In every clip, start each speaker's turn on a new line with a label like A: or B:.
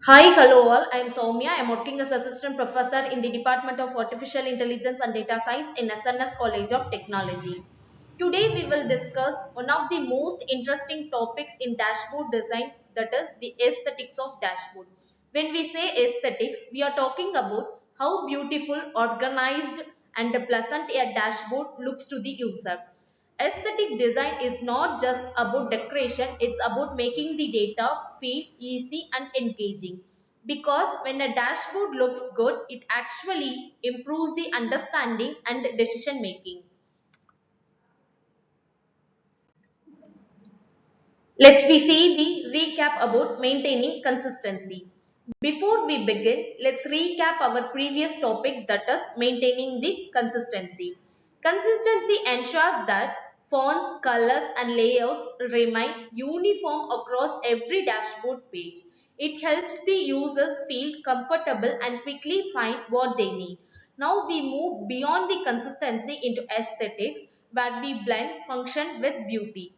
A: Hi, hello all. I am Soumya. I am working as assistant professor in the Department of Artificial Intelligence and Data Science in SNS College of Technology. Today we will discuss one of the most interesting topics in dashboard design, that is the aesthetics of dashboard. When we say aesthetics, we are talking about how beautiful, organized and pleasant a dashboard looks to the user. Aesthetic design is not just about decoration, it's about making the data feel easy and engaging. Because when a dashboard looks good, it actually improves the understanding and decision making. Let's we see the recap about maintaining consistency. Before we begin, let's recap our previous topic, that is maintaining the consistency. Consistency ensures that fonts, colors and layouts remain uniform across every dashboard page. It helps the users feel comfortable and quickly find what they need. Now we move beyond the consistency into aesthetics, where we blend function with beauty.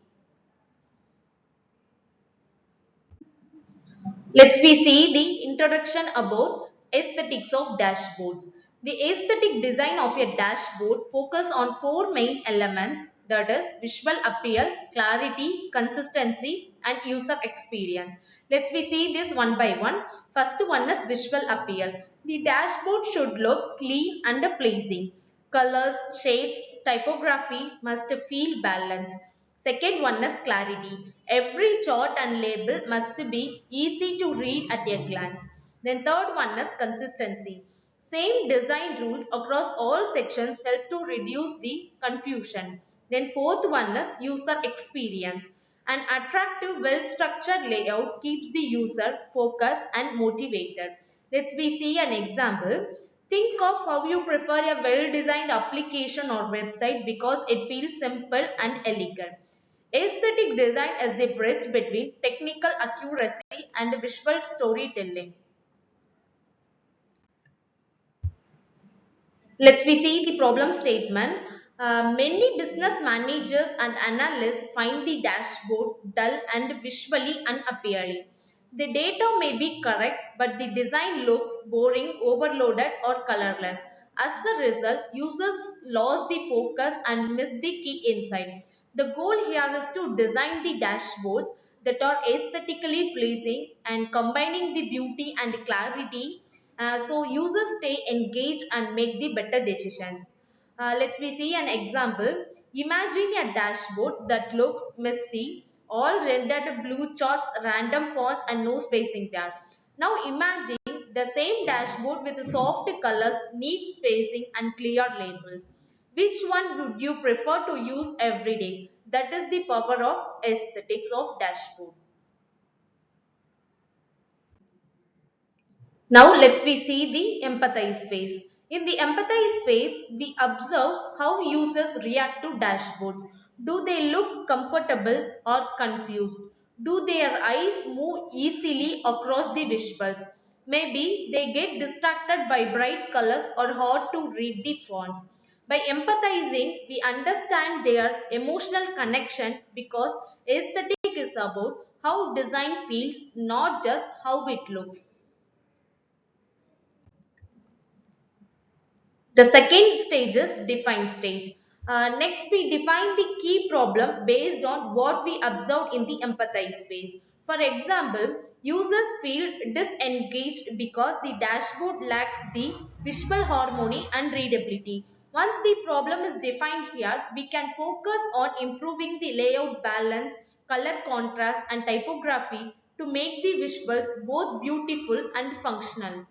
A: Let's we see the introduction about aesthetics of dashboards. The aesthetic design of a dashboard focus on four main elements, that is visual appeal, clarity, consistency and user experience. Let's we see this one by one. First one is visual appeal. The dashboard should look clean and pleasing. Colors, shapes, typography must feel balanced. Second one is clarity. Every chart and label must be easy to read at a glance. Then third one is consistency. Same design rules across all sections help to reduce the confusion. Then fourth one is user experience. An attractive, well-structured layout keeps the user focused and motivated. Let's we see an example. Think of how you prefer a well-designed application or website because it feels simple and elegant. Aesthetic design is the bridge between technical accuracy and visual storytelling. Let's we see the problem statement. Many business managers and analysts find the dashboard dull and visually unappealing. The data may be correct, but the design looks boring, overloaded, or colorless. As a result, users lose the focus and miss the key insight. The goal here is to design the dashboards that are aesthetically pleasing and combining the beauty and clarity so users stay engaged and make the better decisions. Let's we see an example. Imagine a dashboard that looks messy, all rendered blue charts, random fonts and no spacing there. Now imagine the same dashboard with soft colors, neat spacing and clear labels. Which one would you prefer to use every day? That is the power of aesthetics of dashboard. Now let's we see the empathize phase. In the empathize phase, we observe how users react to dashboards. Do they look comfortable or confused? Do their eyes move easily across the visuals? Maybe they get distracted by bright colors or hard to read the fonts. By empathizing, we understand their emotional connection because aesthetic is about how design feels, not just how it looks. The second stage is define stage. Next, we define the key problem based on what we observed in the empathize phase. For example, users feel disengaged because the dashboard lacks the visual harmony and readability. Once the problem is defined here, we can focus on improving the layout balance, color contrast and typography to make the visuals both beautiful and functional.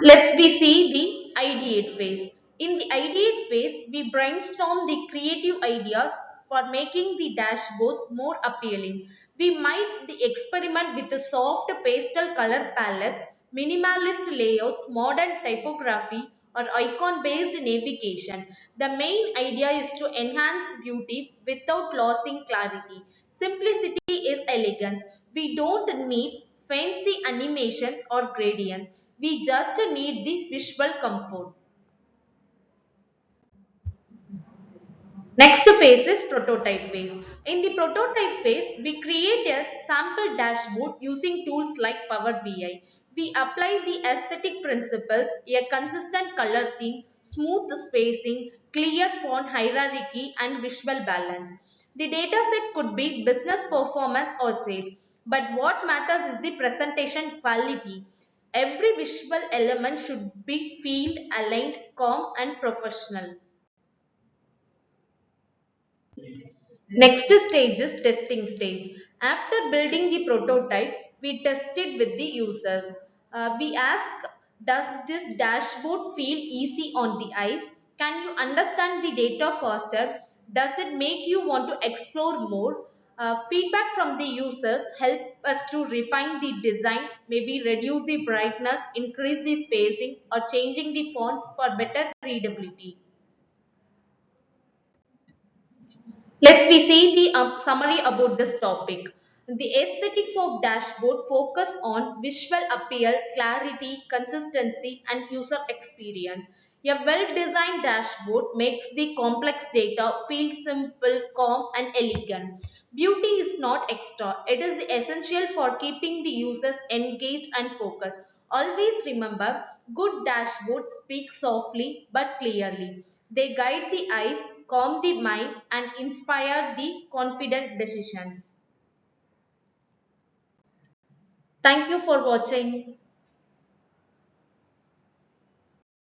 A: Let's we see the ideate phase. In the ideate phase, we brainstorm the creative ideas for making the dashboards more appealing. We might the experiment with the soft pastel color palettes, minimalist layouts, modern typography, or icon-based navigation. The main idea is to enhance beauty without losing clarity. Simplicity is elegance. We don't need fancy animations or gradients. We just need the visual comfort. Next phase is prototype phase. In the prototype phase, we create a sample dashboard using tools like Power BI. We apply the aesthetic principles, a consistent color theme, smooth spacing, clear font hierarchy, and visual balance. The dataset could be business performance or sales, but what matters is the presentation quality. Every visual element should be field aligned, calm, and professional. Next stage is testing stage. After building the prototype, we test it with the users. We ask, does this dashboard feel easy on the eyes? Can you understand the data faster? Does it make you want to explore more? Feedback from the users help us to refine the design, maybe reduce the brightness, increase the spacing, or changing the fonts for better readability. Let's we see the summary about this topic. The aesthetics of dashboard focus on visual appeal, clarity, consistency, and user experience. A well-designed dashboard makes the complex data feel simple, calm, and elegant. Beauty is not extra; it is essential for keeping the users engaged and focused. Always remember, good dashboards speak softly but clearly. They guide the eyes, calm the mind, and inspire the confident decisions. Thank you for watching.